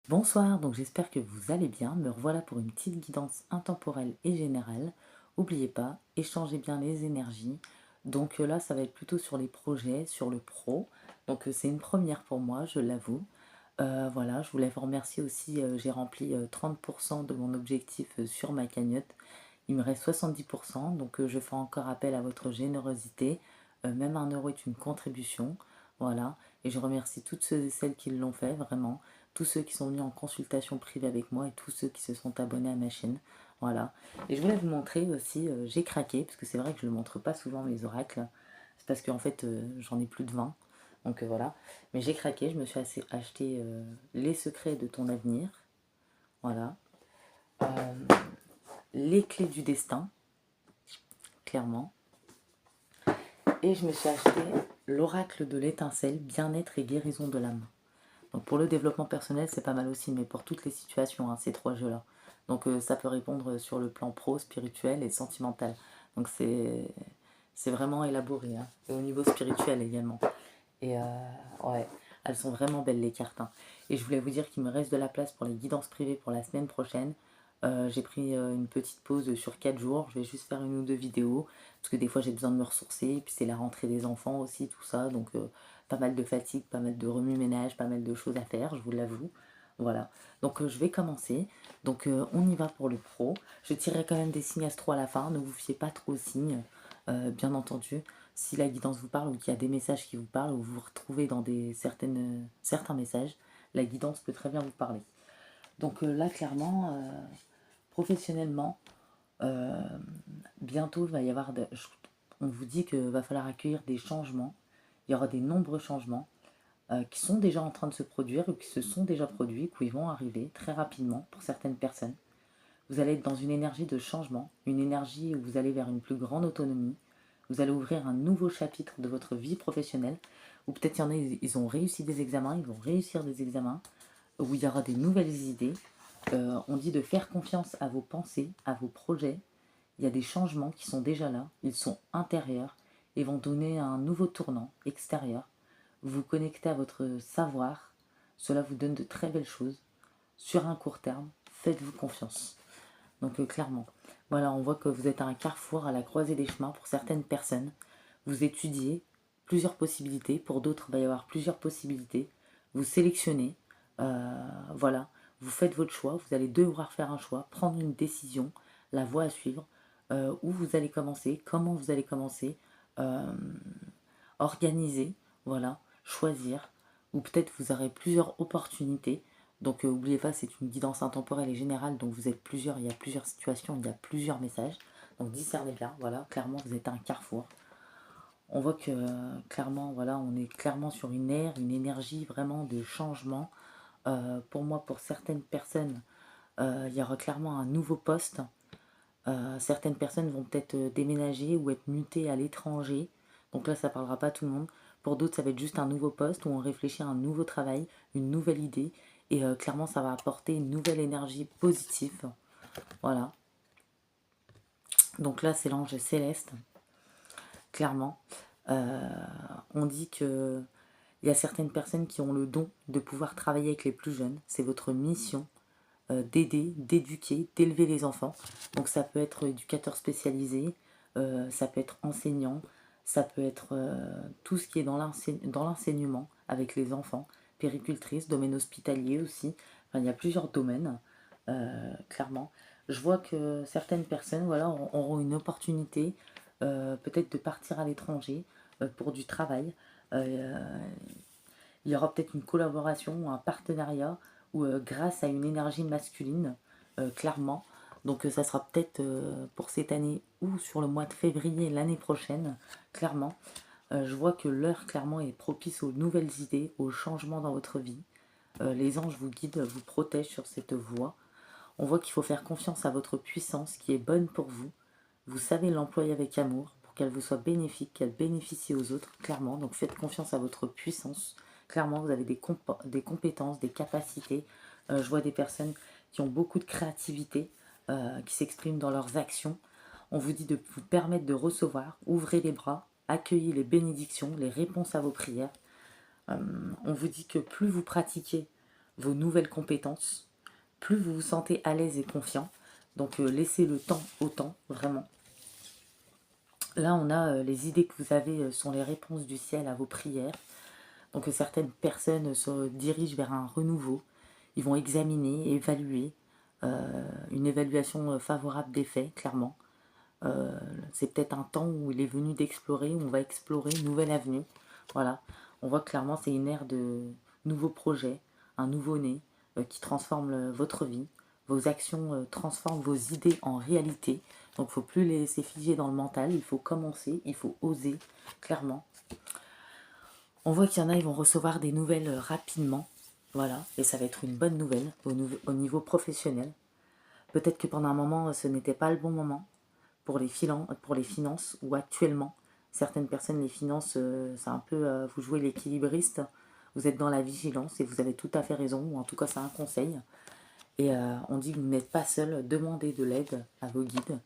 Bonsoir, donc j'espère que vous allez bien. Me revoilà pour une petite guidance intemporelle et générale. N'oubliez pas, échangez bien les énergies. Donc là, ça va être plutôt sur les projets, sur le pro. Donc c'est une première pour moi, je l'avoue. Voilà, je voulais vous remercier aussi. J'ai rempli 30% de mon objectif sur ma cagnotte. Il me reste 70%, donc je fais encore appel à votre générosité. Même 1 euro est une contribution. Voilà, et je remercie toutes ceux et celles qui l'ont fait, vraiment. Tous ceux qui sont venus en consultation privée avec moi et tous ceux qui se sont abonnés à ma chaîne. Voilà. Et je voulais vous montrer aussi, j'ai craqué, parce que c'est vrai que je ne le montre pas souvent mes oracles. C'est parce qu'en fait, j'en ai plus de 20. Donc voilà. Mais j'ai craqué, je me suis acheté Les secrets de ton avenir. Voilà. Euh, les clés du destin, clairement. Et je me suis acheté l'oracle de l'étincelle, bien-être et guérison de l'âme. Donc pour le développement personnel, c'est pas mal aussi, mais pour toutes les situations, hein, ces trois jeux-là. Donc ça peut répondre sur le plan pro, spirituel et sentimental. Donc c'est vraiment élaboré, hein. Et au niveau spirituel également. Et ouais, elles sont vraiment belles les cartes, hein. Et je voulais vous dire qu'il me reste de la place pour les guidances privées pour la semaine prochaine. J'ai pris une petite pause sur 4 jours. Je vais juste faire une ou deux vidéos. Parce que des fois j'ai besoin de me ressourcer. Et puis c'est la rentrée des enfants aussi, tout ça. Donc pas mal de fatigue, pas mal de remue-ménage, pas mal de choses à faire, je vous l'avoue. Voilà. Donc je vais commencer. Donc on y va pour le pro. Je tirerai quand même des signes astro à la fin. Ne vous fiez pas trop aux signes. Bien entendu, si la guidance vous parle ou qu'il y a des messages qui vous parlent ou vous vous retrouvez dans certains messages, la guidance peut très bien vous parler. Donc là, clairement, professionnellement, euh, bientôt, il va y avoir on vous dit qu'il va falloir accueillir des changements. Il y aura des nombreux changements qui sont déjà en train de se produire ou qui se sont déjà produits, qui vont arriver très rapidement pour certaines personnes. Vous allez être dans une énergie de changement, une énergie où vous allez vers une plus grande autonomie. Vous allez ouvrir un nouveau chapitre de votre vie professionnelle, ou peut-être il y en a, ils ont réussi des examens, ils vont réussir des examens, où il y aura des nouvelles idées. On dit de faire confiance à vos pensées, à vos projets. Il y a des changements qui sont déjà là, ils sont intérieurs et vont donner un nouveau tournant extérieur. Vous vous connectez à votre savoir, cela vous donne de très belles choses. Sur un court terme, faites-vous confiance. Donc clairement, voilà, on voit que vous êtes à un carrefour, à la croisée des chemins pour certaines personnes. Vous étudiez plusieurs possibilités, pour d'autres, il va y avoir plusieurs possibilités. Vous sélectionnez, voilà, vous faites votre choix, vous allez devoir faire un choix, prendre une décision, la voie à suivre, où vous allez commencer, comment vous allez commencer, euh, organiser, voilà, choisir, ou peut-être vous aurez plusieurs opportunités. Donc n'oubliez pas, c'est une guidance intemporelle et générale, donc vous êtes plusieurs, il y a plusieurs situations, il y a plusieurs messages. Donc discernez bien, voilà, clairement vous êtes à un carrefour. On voit que clairement, voilà, on est clairement sur une ère, une énergie vraiment de changement. Pour moi, pour certaines personnes, il y aura clairement un nouveau poste. Certaines personnes vont peut-être déménager ou être mutées à l'étranger. Donc là, ça ne parlera pas à tout le monde. Pour d'autres, ça va être juste un nouveau poste où on réfléchit à un nouveau travail, une nouvelle idée. Et clairement, ça va apporter une nouvelle énergie positive. Voilà. Donc là, c'est l'ange céleste, clairement. Euh, on dit que il y a certaines personnes qui ont le don de pouvoir travailler avec les plus jeunes. C'est votre mission d'aider, d'éduquer, d'élever les enfants. Donc ça peut être éducateur spécialisé, ça peut être enseignant, ça peut être tout ce qui est dans l'enseignement avec les enfants, péricultrice, domaine hospitalier aussi. Enfin, il y a plusieurs domaines, clairement. Je vois que certaines personnes voilà, auront une opportunité peut-être de partir à l'étranger pour du travail. Euh, il y aura peut-être une collaboration ou un partenariat ou grâce à une énergie masculine, clairement. Donc ça sera peut-être pour cette année ou sur le mois de février l'année prochaine, clairement. Je vois que l'heure clairement est propice aux nouvelles idées, aux changements dans votre vie. Les anges vous guident, vous protègent sur cette voie. On voit qu'il faut faire confiance à votre puissance qui est bonne pour vous. Vous savez l'employer avec amour pour qu'elle vous soit bénéfique, qu'elle bénéficie aux autres, clairement. Donc faites confiance à votre puissance. Clairement, vous avez des compétences, des capacités. Je vois des personnes qui ont beaucoup de créativité, qui s'expriment dans leurs actions. On vous dit de vous permettre de recevoir. Ouvrez les bras, accueillez les bénédictions, les réponses à vos prières. On vous dit que plus vous pratiquez, vos nouvelles compétences, plus vous vous sentez à l'aise et confiant. Donc laissez le temps au temps, vraiment. Là, on a les idées que vous avez sont les réponses du ciel à vos prières. Donc certaines personnes se dirigent vers un renouveau. Ils vont examiner, évaluer, une évaluation favorable des faits, clairement. C'est peut-être un temps où il est venu d'explorer, où on va explorer une nouvelle avenue. Voilà, on voit clairement c'est une ère de nouveaux projets, un nouveau-né qui transforme votre vie. Vos actions transforment vos idées en réalité. Donc il ne faut plus les laisser figer dans le mental, il faut commencer, il faut oser, clairement. On voit qu'il y en a, ils vont recevoir des nouvelles rapidement. Voilà, et ça va être une bonne nouvelle au niveau professionnel. Peut-être que pendant un moment, ce n'était pas le bon moment pour les finances, ou actuellement, certaines personnes, les finances, c'est un peu, vous jouez l'équilibriste, vous êtes dans la vigilance et vous avez tout à fait raison, ou en tout cas c'est un conseil. Et on dit que vous n'êtes pas seul, demandez de l'aide à vos guides.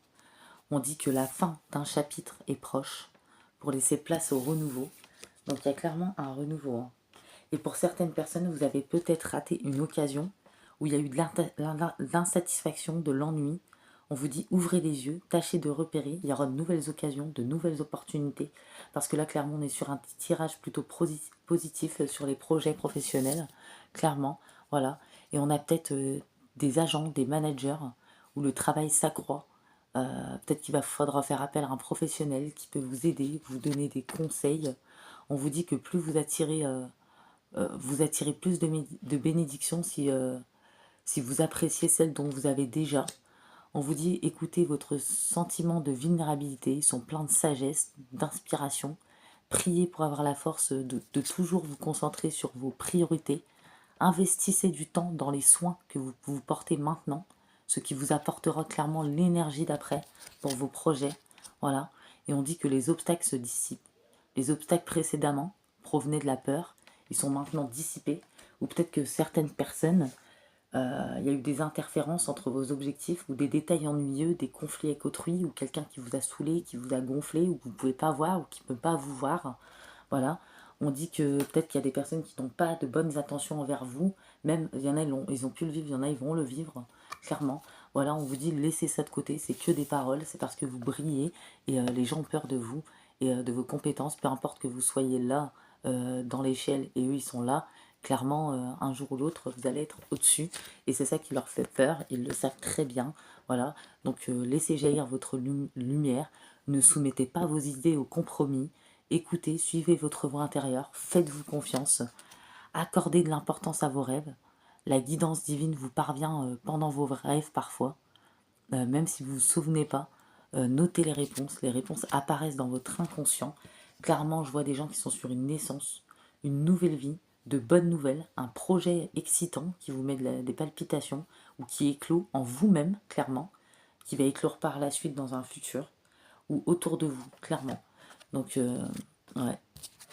On dit que la fin d'un chapitre est proche pour laisser place au renouveau. Donc il y a clairement un renouveau, hein. Et pour certaines personnes, vous avez peut-être raté une occasion où il y a eu de l'insatisfaction, de l'ennui. On vous dit ouvrez les yeux, tâchez de repérer, il y aura de nouvelles occasions, de nouvelles opportunités. Parce que là, clairement, on est sur un tirage plutôt positif sur les projets professionnels, clairement. Voilà. Et on a peut-être des agents, des managers où le travail s'accroît. Peut-être qu'il faudra faire appel à un professionnel qui peut vous aider, vous donner des conseils. On vous dit que plus vous attirez plus de bénédictions si vous appréciez celles dont vous avez déjà. On vous dit écoutez votre sentiment de vulnérabilité, ils sont pleins de sagesse, d'inspiration. Priez pour avoir la force de toujours vous concentrer sur vos priorités. Investissez du temps dans les soins que vous portez maintenant, ce qui vous apportera clairement l'énergie d'après pour vos projets. Voilà. Et on dit que les obstacles se dissipent. Les obstacles précédemment provenaient de la peur, ils sont maintenant dissipés. Ou peut-être que certaines personnes, il y a eu des interférences entre vos objectifs ou des détails ennuyeux, des conflits avec autrui ou quelqu'un qui vous a saoulé, qui vous a gonflé ou que vous ne pouvez pas voir ou qui ne peut pas vous voir. Voilà. On dit que peut-être qu'il y a des personnes qui n'ont pas de bonnes intentions envers vous. Même, il y en a, ils ont pu le vivre, il y en a, ils vont le vivre, clairement. Voilà, on vous dit laissez ça de côté, c'est que des paroles, c'est parce que vous brillez et les gens ont peur de vous et de vos compétences, peu importe que vous soyez là dans l'échelle et eux ils sont là. Clairement, un jour ou l'autre, vous allez être au-dessus. Et c'est ça qui leur fait peur. Ils le savent très bien. Voilà. Donc, laissez jaillir votre lumière. Ne soumettez pas vos idées au compromis. Écoutez, suivez votre voix intérieure. Faites-vous confiance. Accordez de l'importance à vos rêves. La guidance divine vous parvient pendant vos rêves parfois. Même si vous ne vous souvenez pas, notez les réponses. Les réponses apparaissent dans votre inconscient. Clairement, je vois des gens qui sont sur une naissance, une nouvelle vie, de bonnes nouvelles, un projet excitant qui vous met des palpitations ou qui éclot en vous-même, clairement, qui va éclore par la suite dans un futur ou autour de vous, clairement. Donc, ouais,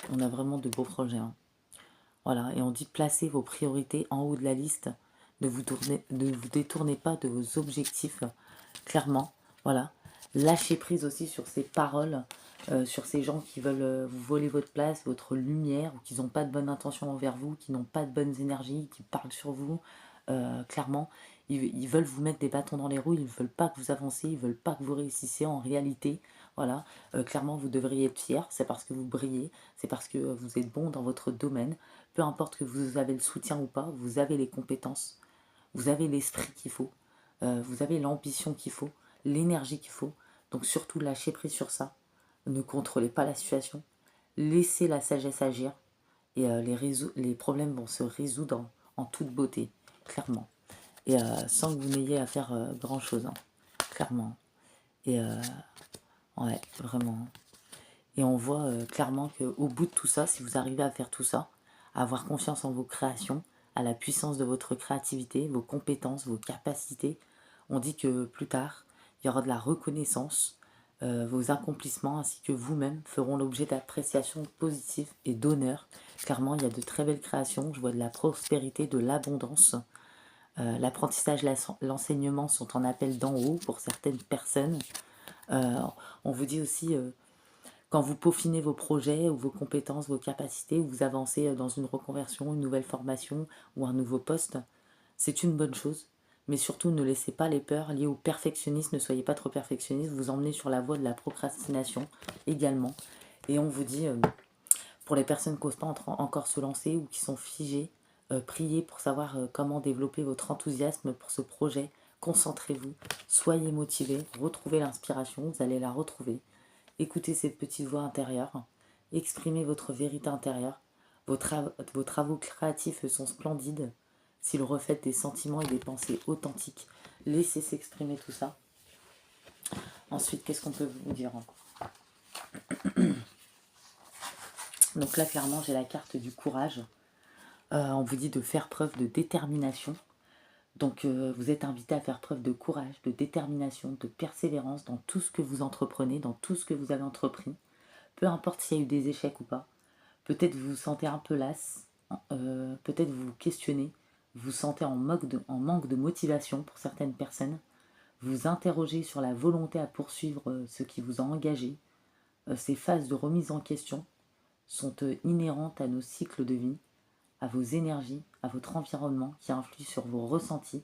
on a vraiment de beaux projets, hein. Voilà, et on dit placez vos priorités en haut de la liste, ne vous détournez pas de vos objectifs, clairement. Voilà, lâchez prise aussi sur ces paroles, sur ces gens qui veulent vous voler votre place, votre lumière, ou qui n'ont pas de bonnes intentions envers vous, qui n'ont pas de bonnes énergies, qui parlent sur vous. Clairement, ils veulent vous mettre des bâtons dans les roues, ils ne veulent pas que vous avancez, ils ne veulent pas que vous réussissiez en réalité. Voilà, clairement, vous devriez être fier, c'est parce que vous brillez, c'est parce que vous êtes bon dans votre domaine. Peu importe que vous avez le soutien ou pas, vous avez les compétences, vous avez l'esprit qu'il faut, vous avez l'ambition qu'il faut, l'énergie qu'il faut. Donc surtout, lâchez prise sur ça. Ne contrôlez pas la situation. Laissez la sagesse agir. Et les problèmes vont se résoudre en toute beauté, clairement. Et sans que vous n'ayez à faire grand-chose, hein, clairement. Et ouais, vraiment. Et on voit clairement qu'au bout de tout ça, si vous arrivez à faire tout ça, à avoir confiance en vos créations, à la puissance de votre créativité, vos compétences, vos capacités, on dit que plus tard, il y aura de la reconnaissance, vos accomplissements ainsi que vous-même feront l'objet d'appréciation positive et d'honneur. Clairement, il y a de très belles créations, je vois de la prospérité, de l'abondance. L'apprentissage, l'enseignement sont en appel d'en haut pour certaines personnes. On vous dit aussi Quand vous peaufinez vos projets ou vos compétences, vos capacités, ou vous avancez dans une reconversion, une nouvelle formation ou un nouveau poste, c'est une bonne chose. Mais surtout, ne laissez pas les peurs liées au perfectionnisme, ne soyez pas trop perfectionniste, vous emmenez sur la voie de la procrastination également. Et on vous dit, pour les personnes qui n'osent pas encore se lancer ou qui sont figées, priez pour savoir comment développer votre enthousiasme pour ce projet. Concentrez-vous, soyez motivés, retrouvez l'inspiration, vous allez la retrouver. Écoutez cette petite voix intérieure, exprimez votre vérité intérieure. Vos travaux créatifs sont splendides s'ils reflètent des sentiments et des pensées authentiques. Laissez s'exprimer tout ça. Ensuite, qu'est-ce qu'on peut vous dire? Donc là, clairement, j'ai la carte du courage. On vous dit de faire preuve de détermination. Donc vous êtes invité à faire preuve de courage, de détermination, de persévérance dans tout ce que vous entreprenez, dans tout ce que vous avez entrepris. Peu importe s'il y a eu des échecs ou pas. Peut-être vous vous sentez un peu lasse, peut-être vous vous questionnez, vous vous sentez en manque de motivation pour certaines personnes. Vous vous interrogez sur la volonté à poursuivre ce qui vous a engagé. Ces phases de remise en question sont inhérentes à nos cycles de vie, à vos énergies, à votre environnement qui influe sur vos ressentis.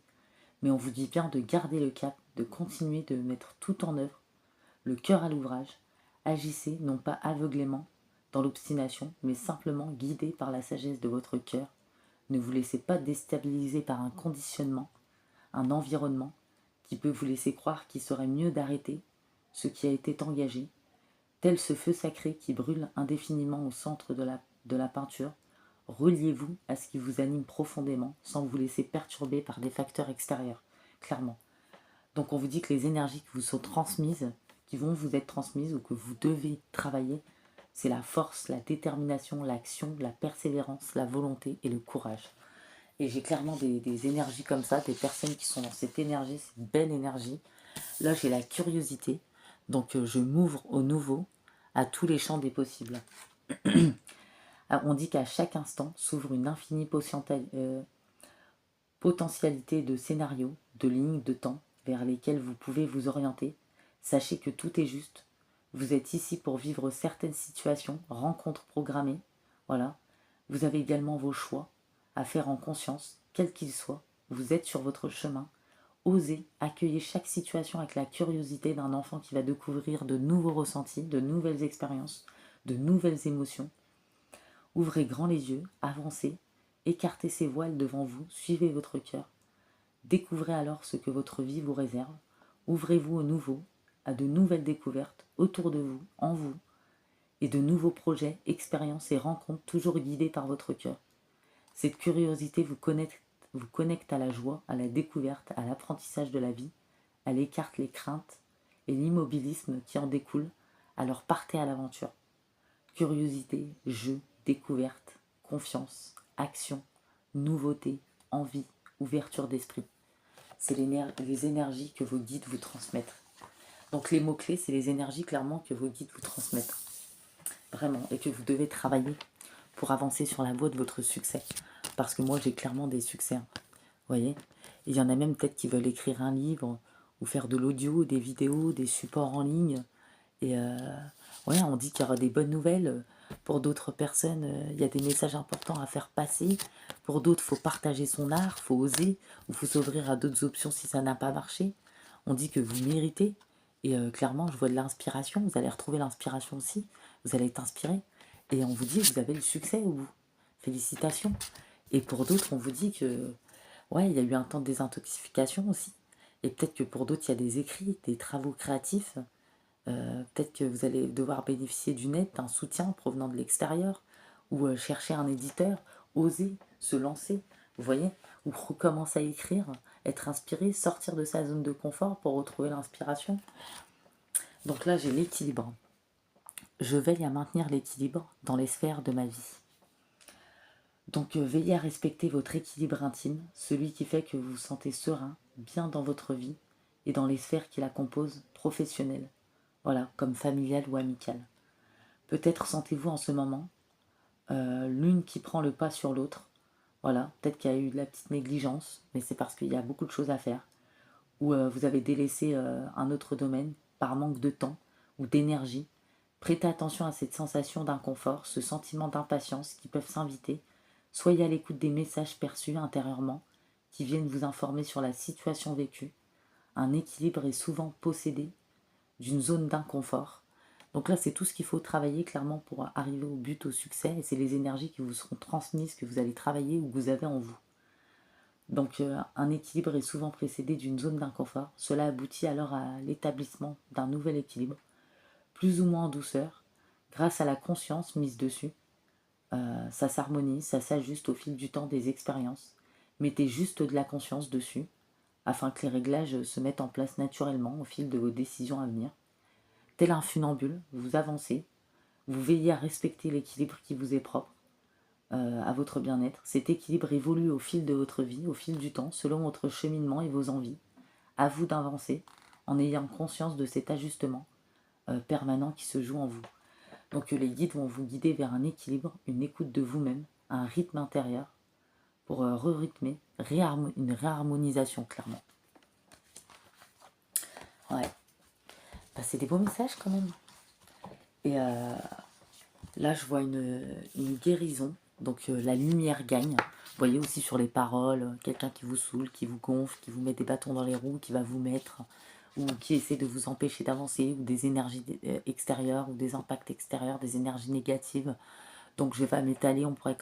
Mais on vous dit bien de garder le cap, de continuer de mettre tout en œuvre, le cœur à l'ouvrage. Agissez non pas aveuglément dans l'obstination, mais simplement guidé par la sagesse de votre cœur. Ne vous laissez pas déstabiliser par un conditionnement, un environnement qui peut vous laisser croire qu'il serait mieux d'arrêter ce qui a été engagé, tel ce feu sacré qui brûle indéfiniment au centre de la peinture. Reliez-vous à ce qui vous anime profondément sans vous laisser perturber par des facteurs extérieurs, clairement. Donc on vous dit que les énergies qui vous sont transmises, qui vont vous être transmises ou que vous devez travailler, c'est la force, la détermination, l'action, la persévérance, la volonté et le courage. Et j'ai clairement des énergies comme ça, des personnes qui sont dans cette énergie, cette belle énergie. Là j'ai la curiosité, donc je m'ouvre au nouveau, à tous les champs des possibles. On dit qu'à chaque instant s'ouvre une infinie potentialité de scénarios, de lignes de temps vers lesquelles vous pouvez vous orienter. Sachez que tout est juste. Vous êtes ici pour vivre certaines situations, rencontres programmées. Voilà. Vous avez également vos choix à faire en conscience, quels qu'ils soient. Vous êtes sur votre chemin. Osez accueillir chaque situation avec la curiosité d'un enfant qui va découvrir de nouveaux ressentis, de nouvelles expériences, de nouvelles émotions. Ouvrez grand les yeux, avancez, écartez ces voiles devant vous, suivez votre cœur. Découvrez alors ce que votre vie vous réserve. Ouvrez-vous au nouveau, à de nouvelles découvertes autour de vous, en vous, et de nouveaux projets, expériences et rencontres toujours guidés par votre cœur. Cette curiosité vous connecte à la joie, à la découverte, à l'apprentissage de la vie. Elle écarte les craintes et l'immobilisme qui en découlent. Alors partez à l'aventure. Curiosité, jeu, découverte, confiance, action, nouveauté, envie, ouverture d'esprit. C'est les énergies que vos guides vous transmettent. Donc les mots-clés, c'est les énergies clairement que vos guides vous transmettent. Vraiment. Et que vous devez travailler pour avancer sur la voie de votre succès. Parce que moi, j'ai clairement des succès. Vous voyez? Il y en a même peut-être qui veulent écrire un livre ou faire de l'audio, des vidéos, des supports en ligne. Et ouais, on dit qu'il y aura des bonnes nouvelles. Pour d'autres personnes, il y a des messages importants à faire passer. Pour d'autres, il faut partager son art, il faut oser, ou il faut s'ouvrir à d'autres options si ça n'a pas marché. On dit que vous méritez. Et clairement, je vois de l'inspiration. Vous allez retrouver l'inspiration aussi. Vous allez être inspiré. Et on vous dit que vous avez le succès au bout. Félicitations. Et pour d'autres, on vous dit que ouais, il y a eu un temps de désintoxication aussi. Et peut-être que pour d'autres, il y a des écrits, des travaux créatifs. Peut-être que vous allez devoir bénéficier d'une aide, d'un soutien provenant de l'extérieur, ou chercher un éditeur, oser se lancer, vous voyez, ou recommencer à écrire, être inspiré, sortir de sa zone de confort pour retrouver l'inspiration. Donc là, j'ai l'équilibre. Je veille à maintenir l'équilibre dans les sphères de ma vie. Donc veillez à respecter votre équilibre intime, celui qui fait que vous vous sentez serein, bien dans votre vie et dans les sphères qui la composent, professionnelles, voilà, comme familiale ou amicale. Peut-être sentez-vous en ce moment l'une qui prend le pas sur l'autre. Voilà, peut-être qu'il y a eu de la petite négligence, mais c'est parce qu'il y a beaucoup de choses à faire. Ou vous avez délaissé un autre domaine par manque de temps ou d'énergie. Prêtez attention à cette sensation d'inconfort, ce sentiment d'impatience qui peuvent s'inviter. Soyez à l'écoute des messages perçus intérieurement qui viennent vous informer sur la situation vécue. Un équilibre est souvent possédé d'une zone d'inconfort. Donc là, c'est tout ce qu'il faut travailler clairement pour arriver au but, au succès, et c'est les énergies qui vous seront transmises, que vous allez travailler ou que vous avez en vous. Donc un équilibre est souvent précédé d'une zone d'inconfort. Cela aboutit alors à l'établissement d'un nouvel équilibre, plus ou moins en douceur, grâce à la conscience mise dessus. Ça s'harmonise, ça s'ajuste au fil du temps des expériences. Mettez juste de la conscience dessus, afin que les réglages se mettent en place naturellement au fil de vos décisions à venir. Tel un funambule, vous avancez, vous veillez à respecter l'équilibre qui vous est propre, à votre bien-être. Cet équilibre évolue au fil de votre vie, au fil du temps, selon votre cheminement et vos envies. À vous d'avancer en ayant conscience de cet ajustement permanent qui se joue en vous. Donc les guides vont vous guider vers un équilibre, une écoute de vous-même, un rythme intérieur pour re-rythmer, une réharmonisation clairement. Ouais, bah, c'est des beaux messages quand même. Et là je vois une guérison, donc la lumière gagne. Vous voyez aussi sur les paroles, quelqu'un qui vous saoule, qui vous gonfle, qui vous met des bâtons dans les roues, qui va vous mettre, ou qui essaie de vous empêcher d'avancer, ou des énergies extérieures, ou des impacts extérieurs, des énergies négatives. Donc je vais pas m'étaler, on pourrait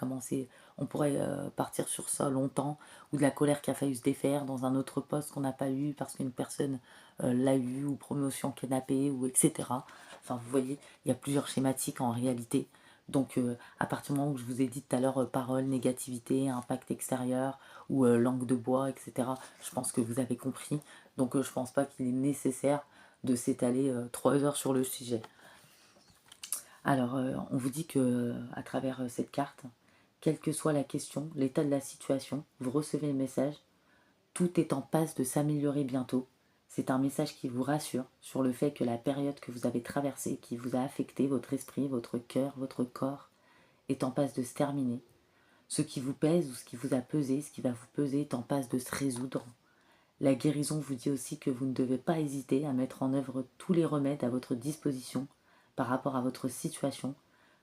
partir sur ça longtemps, ou de la colère qui a failli se défaire dans un autre poste qu'on n'a pas eu parce qu'une personne l'a eu, ou promotion canapé, ou etc. Enfin vous voyez, il y a plusieurs schématiques en réalité. Donc à partir du moment où je vous ai dit tout à l'heure parole, négativité, impact extérieur, ou langue de bois, etc. Je pense que vous avez compris. Donc je pense pas qu'il est nécessaire de s'étaler 3 heures sur le sujet. Alors, on vous dit que à travers cette carte, quelle que soit la question, l'état de la situation, vous recevez le message, tout est en passe de s'améliorer bientôt. C'est un message qui vous rassure sur le fait que la période que vous avez traversée, qui vous a affecté, votre esprit, votre cœur, votre corps, est en passe de se terminer. Ce qui vous pèse ou ce qui vous a pesé, ce qui va vous peser, est en passe de se résoudre. La guérison vous dit aussi que vous ne devez pas hésiter à mettre en œuvre tous les remèdes à votre disposition par rapport à votre situation.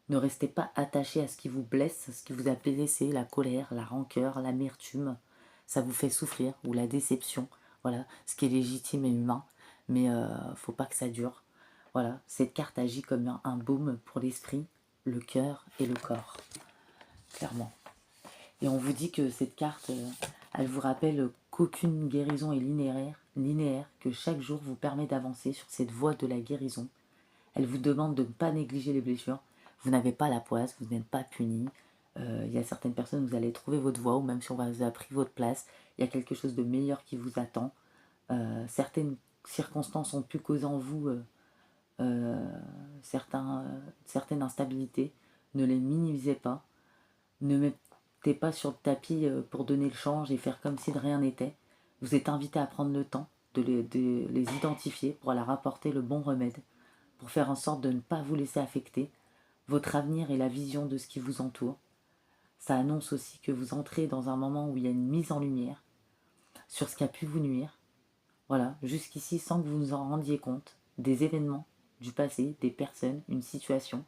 Ne restez pas attaché à ce qui vous blesse, à ce qui vous a blessé, la colère, la rancœur, l'amertume. Ça vous fait souffrir, ou la déception. Voilà, ce qui est légitime et humain, mais faut pas que ça dure. Voilà, cette carte agit comme un baume pour l'esprit, le cœur et le corps, clairement. Et on vous dit que cette carte, elle vous rappelle qu'aucune guérison est linéaire, que chaque jour vous permet d'avancer sur cette voie de la guérison. Elle vous demande de ne pas négliger les blessures. Vous n'avez pas la poisse, vous n'êtes pas puni. Il y a certaines personnes, vous allez trouver votre voie, ou même si on vous a pris votre place, il y a quelque chose de meilleur qui vous attend. Certaines circonstances ont pu causer en vous certaines instabilités. Ne les minimisez pas. Ne mettez pas sur le tapis pour donner le change et faire comme si de rien n'était. Vous êtes invité à prendre le temps de les identifier pour leur apporter le bon remède, pour faire en sorte de ne pas vous laisser affecter votre avenir et la vision de ce qui vous entoure. Ça annonce aussi que vous entrez dans un moment où il y a une mise en lumière sur ce qui a pu vous nuire. Voilà, jusqu'ici, sans que vous nous en rendiez compte, des événements du passé, des personnes, une situation.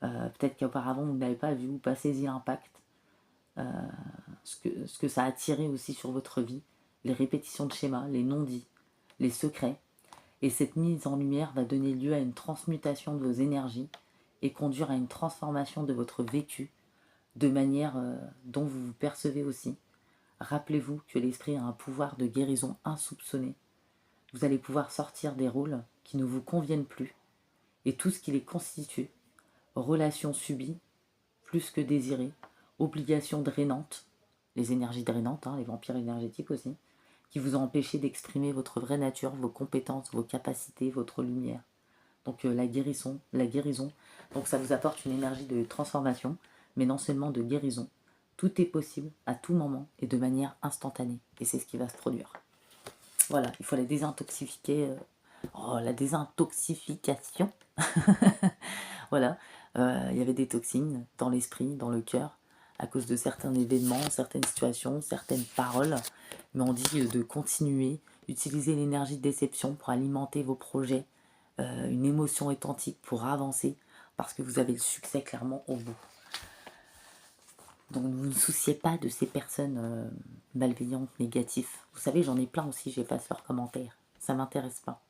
Peut-être qu'auparavant, vous n'avez pas vu ou pas saisi l'impact, ce que ça a tiré aussi sur votre vie, les répétitions de schémas, les non-dits, les secrets. Et cette mise en lumière va donner lieu à une transmutation de vos énergies et conduire à une transformation de votre vécu de manière dont vous vous percevez aussi. Rappelez-vous que l'esprit a un pouvoir de guérison insoupçonné. Vous allez pouvoir sortir des rôles qui ne vous conviennent plus et tout ce qui les constitue. Relations subies, plus que désirées, obligations drainantes, les énergies drainantes, les vampires énergétiques aussi, qui vous ont empêché d'exprimer votre vraie nature, vos compétences, vos capacités, votre lumière. Donc la guérison. Donc ça vous apporte une énergie de transformation, mais non seulement de guérison. Tout est possible à tout moment et de manière instantanée. Et c'est ce qui va se produire. Voilà, il faut la désintoxifier. La désintoxification. Voilà, il y avait des toxines dans l'esprit, dans le cœur, à cause de certains événements, certaines situations, certaines paroles. Mais on dit de continuer, utiliser l'énergie de déception pour alimenter vos projets, une émotion authentique pour avancer, parce que vous avez le succès clairement au bout. Donc ne vous souciez pas de ces personnes malveillantes, négatives. Vous savez, j'en ai plein aussi, j'efface leurs commentaires. Ça m'intéresse pas.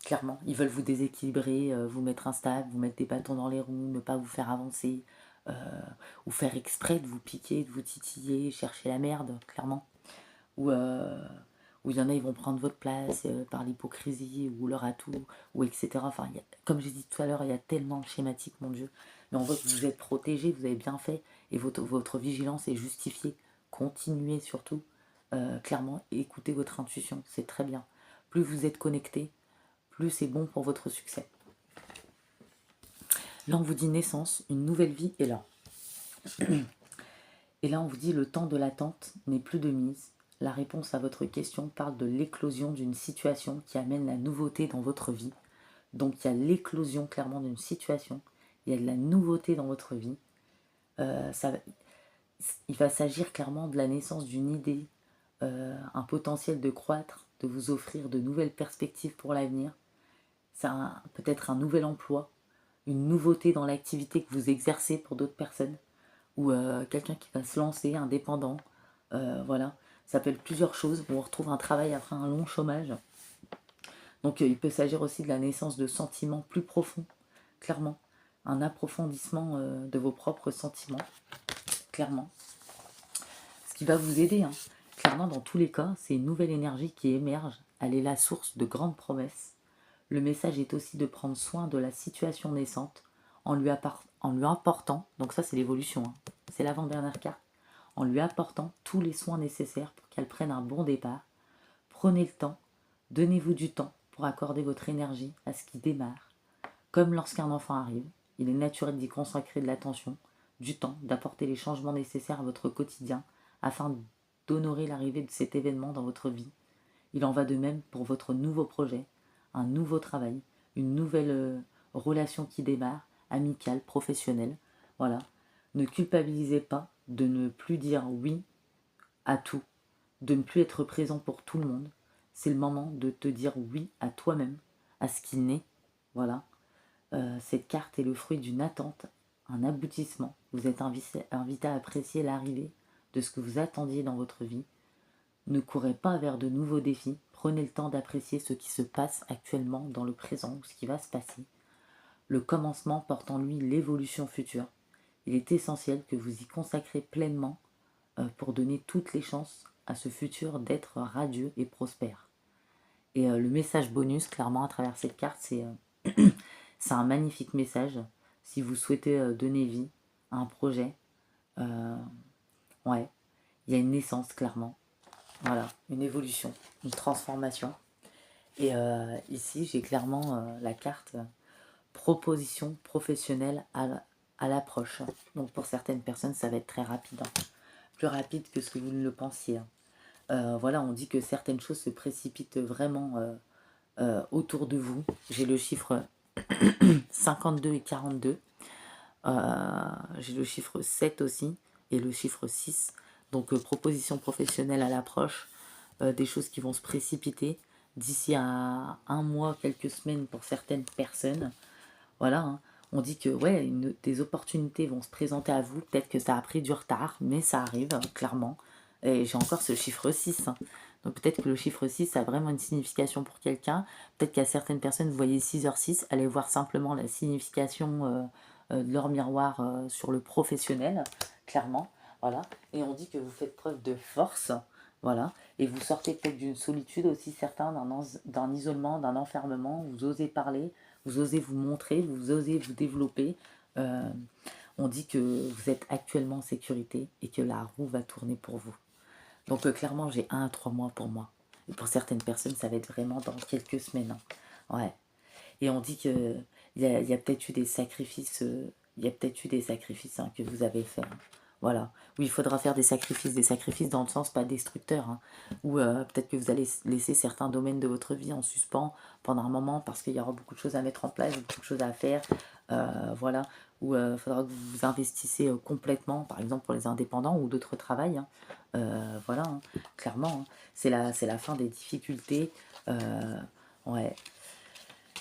Clairement, ils veulent vous déséquilibrer, vous mettre instable, vous mettre des bâtons dans les roues, ne pas vous faire avancer, euh, ou faire exprès de vous piquer, de vous titiller, chercher la merde, clairement. Ou il y en a, ils vont prendre votre place par l'hypocrisie, ou leur atout, ou etc. Enfin, comme j'ai dit tout à l'heure, il y a tellement de schématiques, mon Dieu. Mais on voit que vous êtes protégé, vous avez bien fait, et votre vigilance est justifiée. Continuez surtout, clairement, écoutez votre intuition, c'est très bien. Plus vous êtes connecté, plus c'est bon pour votre succès. Là, on vous dit naissance, une nouvelle vie est là. Et là, on vous dit le temps de l'attente n'est plus de mise. La réponse à votre question parle de l'éclosion d'une situation qui amène la nouveauté dans votre vie. Donc, il y a l'éclosion clairement d'une situation. Il y a de la nouveauté dans votre vie. Il va s'agir clairement de la naissance d'une idée, un potentiel de croître, de vous offrir de nouvelles perspectives pour l'avenir. C'est peut-être un nouvel emploi, une nouveauté dans l'activité que vous exercez pour d'autres personnes, ou quelqu'un qui va se lancer indépendant. Voilà, ça peut être plusieurs choses. On retrouve un travail après un long chômage. Donc il peut s'agir aussi de la naissance de sentiments plus profonds, clairement. Un approfondissement de vos propres sentiments, clairement. Ce qui va vous aider, hein. Clairement, dans tous les cas, c'est une nouvelle énergie qui émerge. Elle est la source de grandes promesses. Le message est aussi de prendre soin de la situation naissante en lui apportant, donc ça c'est l'évolution, hein, c'est l'avant-dernière carte, en lui apportant tous les soins nécessaires pour qu'elle prenne un bon départ. Prenez le temps, donnez-vous du temps pour accorder votre énergie à ce qui démarre. Comme lorsqu'un enfant arrive, il est naturel d'y consacrer de l'attention, du temps, d'apporter les changements nécessaires à votre quotidien afin d'honorer l'arrivée de cet événement dans votre vie. Il en va de même pour votre nouveau projet, un nouveau travail, une nouvelle relation qui démarre, amicale, professionnelle. Voilà. Ne culpabilisez pas de ne plus dire oui à tout, de ne plus être présent pour tout le monde. C'est le moment de te dire oui à toi-même, à ce qui naît. Voilà. Cette carte est le fruit d'une attente, un aboutissement. Vous êtes invité à apprécier l'arrivée de ce que vous attendiez dans votre vie. Ne courez pas vers de nouveaux défis. Prenez le temps d'apprécier ce qui se passe actuellement dans le présent ou ce qui va se passer. Le commencement porte en lui l'évolution future. Il est essentiel que vous y consacrez pleinement pour donner toutes les chances à ce futur d'être radieux et prospère. Et le message bonus, clairement, à travers cette carte, c'est un magnifique message. Si vous souhaitez donner vie à un projet, ouais, il y a une naissance, clairement. Voilà, une évolution, une transformation. Et ici, j'ai clairement la carte proposition professionnelle à l'approche. Donc pour certaines personnes, ça va être très rapide, hein. Plus rapide que ce que vous ne le pensiez, hein. Voilà, on dit que certaines choses se précipitent vraiment autour de vous. J'ai le chiffre 52 et 42. J'ai le chiffre 7 aussi et le chiffre 6. Donc proposition professionnelle à l'approche, des choses qui vont se précipiter d'ici à un mois, quelques semaines pour certaines personnes. Voilà, hein. On dit que ouais, des opportunités vont se présenter à vous. Peut-être que ça a pris du retard, mais ça arrive, hein, clairement. Et j'ai encore ce chiffre 6, hein. Donc peut-être que le chiffre 6 a vraiment une signification pour quelqu'un. Peut-être qu'il y a certaines personnes, vous voyez 6h6, allez voir simplement la signification de leur miroir sur le professionnel, clairement. Voilà. Et on dit que vous faites preuve de force. Voilà. Et vous sortez peut-être d'une solitude aussi, certains, d'un isolement, d'un enfermement. Vous osez parler, vous osez vous montrer, vous osez vous développer. Euh, on dit que vous êtes actuellement en sécurité et que la roue va tourner pour vous. Donc clairement, j'ai 1 à 3 mois pour moi. Et pour certaines personnes, ça va être vraiment dans quelques semaines, hein. Ouais. Et on dit que il y a peut-être eu des sacrifices, il y a peut-être eu des sacrifices, hein, que vous avez faits, hein. Voilà. Oui, il faudra faire des sacrifices dans le sens pas destructeur, hein. Ou peut-être que vous allez laisser certains domaines de votre vie en suspens pendant un moment parce qu'il y aura beaucoup de choses à mettre en place, beaucoup de choses à faire. Voilà. Ou il faudra que vous vous investissez complètement, par exemple pour les indépendants ou d'autres travails, hein. Voilà, hein. Clairement, hein. C'est la fin des difficultés. Ouais.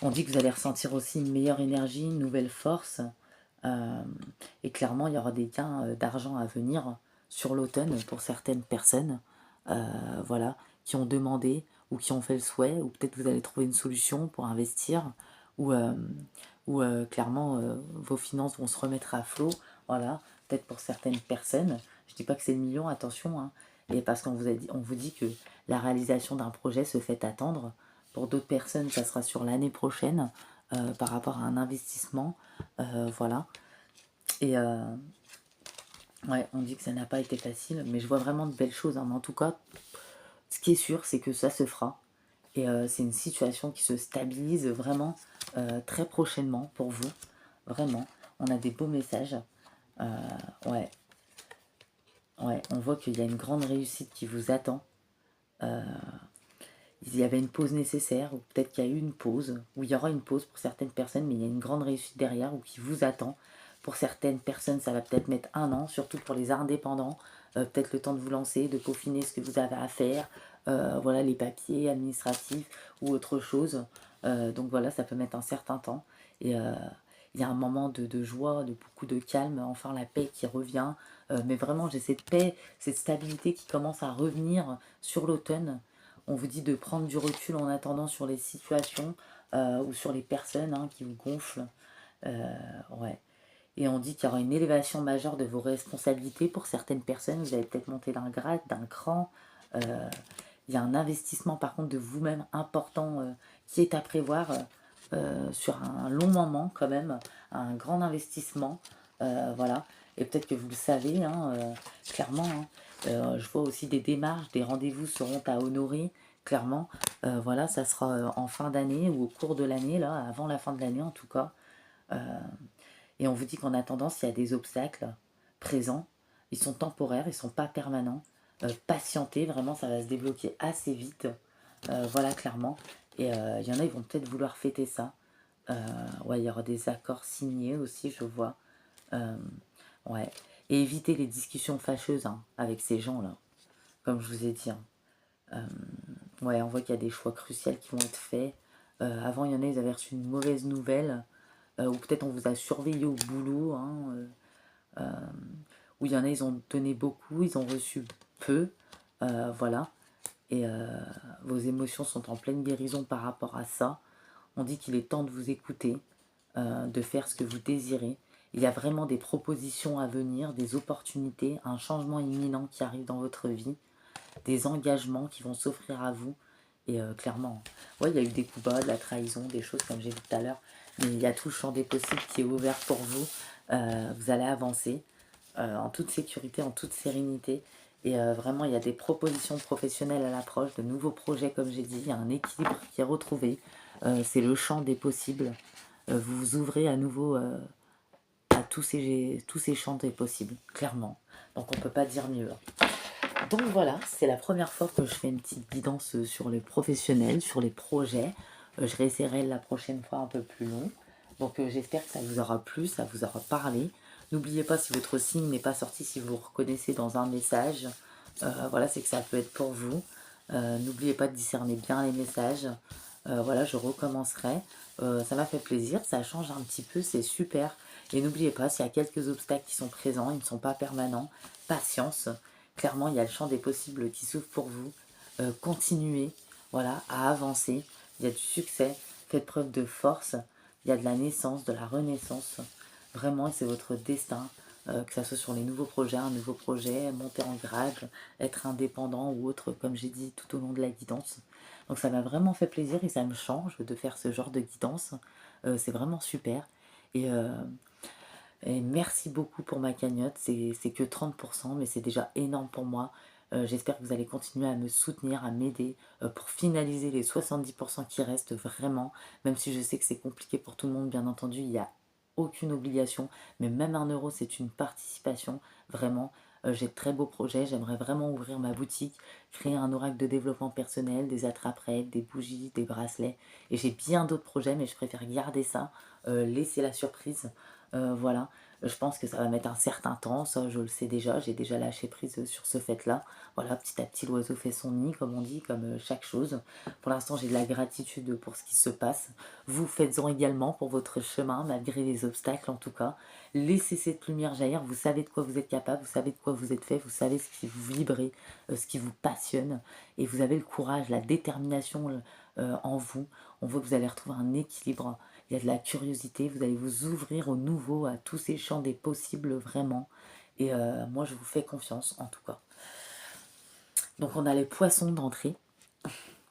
On dit que vous allez ressentir aussi une meilleure énergie, une nouvelle force. euh, et clairement, il y aura des gains d'argent à venir sur l'automne pour certaines personnes, voilà, qui ont demandé ou qui ont fait le souhait, ou peut-être vous allez trouver une solution pour investir, ou, clairement vos finances vont se remettre à flot, voilà, peut-être pour certaines personnes. Je dis pas que c'est le million, attention, hein, et parce qu'on vous a dit, on vous dit que la réalisation d'un projet se fait attendre. Pour d'autres personnes, ça sera sur l'année prochaine par rapport à un investissement, voilà. Et ouais, on dit que ça n'a pas été facile, mais je vois vraiment de belles choses, hein. Mais en tout cas, ce qui est sûr, c'est que ça se fera. Et c'est une situation qui se stabilise vraiment très prochainement pour vous. Vraiment, on a des beaux messages. Ouais, ouais, on voit qu'il y a une grande réussite qui vous attend. Il y avait une pause nécessaire, ou peut-être qu'il y a eu une pause, ou il y aura une pause pour certaines personnes, mais il y a une grande réussite derrière, ou qui vous attend. Pour certaines personnes, ça va peut-être mettre un an, surtout pour les indépendants, peut-être le temps de vous lancer, de peaufiner ce que vous avez à faire, voilà, les papiers administratifs ou autre chose. Donc voilà, ça peut mettre un certain temps. Et il y a un moment de joie, de beaucoup de calme, enfin la paix qui revient. Mais vraiment, j'ai cette paix, cette stabilité qui commence à revenir sur l'automne. On vous dit de prendre du recul en attendant sur les situations ou sur les personnes hein, qui vous gonflent. Ouais. Et on dit qu'il y aura une élévation majeure de vos responsabilités pour certaines personnes. Vous allez peut-être monter d'un grade, d'un cran. Il y a un investissement par contre de vous-même important qui est à prévoir sur un long moment quand même. Un grand investissement. Voilà. Et peut-être que vous le savez, hein, clairement. Hein. Je vois aussi des démarches, des rendez-vous seront à honorer. Clairement, voilà, ça sera en fin d'année ou au cours de l'année, là, avant la fin de l'année en tout cas. Et on vous dit qu'en attendant, s'il y a des obstacles présents, ils sont temporaires, ils ne sont pas permanents. Patientez, vraiment, ça va se débloquer assez vite. Voilà, clairement. Et il y en a, ils vont peut-être vouloir fêter ça. Ouais, il y aura des accords signés aussi, je vois. Ouais. Et évitez les discussions fâcheuses hein, avec ces gens-là, comme je vous ai dit. Hein. Ouais, on voit qu'il y a des choix cruciaux qui vont être faits. Avant, il y en a, ils avaient reçu une mauvaise nouvelle, ou peut-être on vous a surveillé au boulot, hein, où il y en a, ils ont donné beaucoup, ils ont reçu peu, voilà. Et vos émotions sont en pleine guérison par rapport à ça. On dit qu'il est temps de vous écouter, de faire ce que vous désirez. Il y a vraiment des propositions à venir, des opportunités, un changement imminent qui arrive dans votre vie, des engagements qui vont s'offrir à vous. Et clairement, ouais, il y a eu des coups bas, de la trahison, des choses comme j'ai dit tout à l'heure, mais il y a tout le champ des possibles qui est ouvert pour vous. Vous allez avancer en toute sécurité, en toute sérénité. Et vraiment, il y a des propositions professionnelles à l'approche, de nouveaux projets, comme j'ai dit. Il y a un équilibre qui est retrouvé. C'est le champ des possibles. Vous vous ouvrez à nouveau à tous ces champs des possibles, clairement. Donc on ne peut pas dire mieux. Donc voilà, c'est la première fois que je fais une petite guidance sur les professionnels, sur les projets. Je réessayerai la prochaine fois un peu plus long. Donc j'espère que ça vous aura plu, ça vous aura parlé. N'oubliez pas si votre signe n'est pas sorti, si vous reconnaissez dans un message, voilà, c'est que ça peut être pour vous. N'oubliez pas de discerner bien les messages. Voilà, je recommencerai. Ça m'a fait plaisir, ça change un petit peu, c'est super. Et n'oubliez pas, s'il y a quelques obstacles qui sont présents, ils ne sont pas permanents, patience. Clairement, il y a le champ des possibles qui s'ouvre pour vous. Continuez, voilà, à avancer. Il y a du succès. Faites preuve de force. Il y a de la naissance, de la renaissance. Vraiment, c'est votre destin. Que ça soit sur les nouveaux projets, un nouveau projet, monter en grade, être indépendant ou autre, comme j'ai dit tout au long de la guidance. Donc ça m'a vraiment fait plaisir et ça me change de faire ce genre de guidance. C'est vraiment super. Et merci beaucoup pour ma cagnotte, c'est que 30%, mais c'est déjà énorme pour moi. J'espère que vous allez continuer à me soutenir, à m'aider pour finaliser les 70% qui restent vraiment, même si je sais que c'est compliqué pour tout le monde, bien entendu, il n'y a aucune obligation, mais même 1 euro, c'est une participation, vraiment. J'ai de très beaux projets, j'aimerais vraiment ouvrir ma boutique, créer un oracle de développement personnel, des attrape-règles, des bougies, des bracelets, et j'ai bien d'autres projets, mais je préfère garder ça, laisser la surprise. Voilà, Je pense que ça va mettre un certain temps, ça je le sais déjà, j'ai déjà lâché prise sur ce fait-là. Voilà, petit à petit l'oiseau fait son nid, comme on dit, comme chaque chose. Pour l'instant j'ai de la gratitude pour ce qui se passe. Vous faites-en également pour votre chemin, malgré les obstacles en tout cas. Laissez cette lumière jaillir, vous savez de quoi vous êtes capable, vous savez de quoi vous êtes fait, vous savez ce qui vous vibre, ce qui vous passionne. Et vous avez le courage, la détermination en vous. On voit que vous allez retrouver un équilibre. Il y a de la curiosité, vous allez vous ouvrir au nouveau, à tous ces champs des possibles vraiment. Et moi je vous fais confiance en tout cas. Donc on a les poissons d'entrée.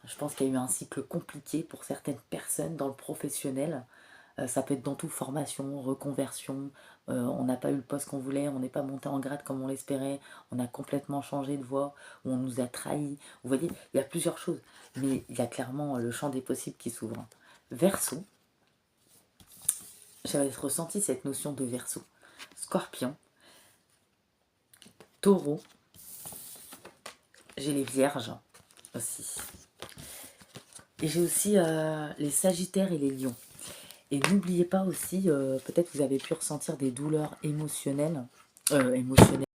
Je pense qu'il y a eu un cycle compliqué pour certaines personnes dans le professionnel. Ça peut être dans tout, formation, reconversion, on n'a pas eu le poste qu'on voulait, on n'est pas monté en grade comme on l'espérait, on a complètement changé de voie, ou on nous a trahis. Vous voyez, il y a plusieurs choses, mais il y a clairement le champ des possibles qui s'ouvre. Verseau, j'avais ressenti cette notion de Verseau. Scorpion, Taureau, j'ai les Vierges aussi. Et j'ai aussi les Sagittaires et les Lions. Et n'oubliez pas aussi, peut-être vous avez pu ressentir des douleurs émotionnelles,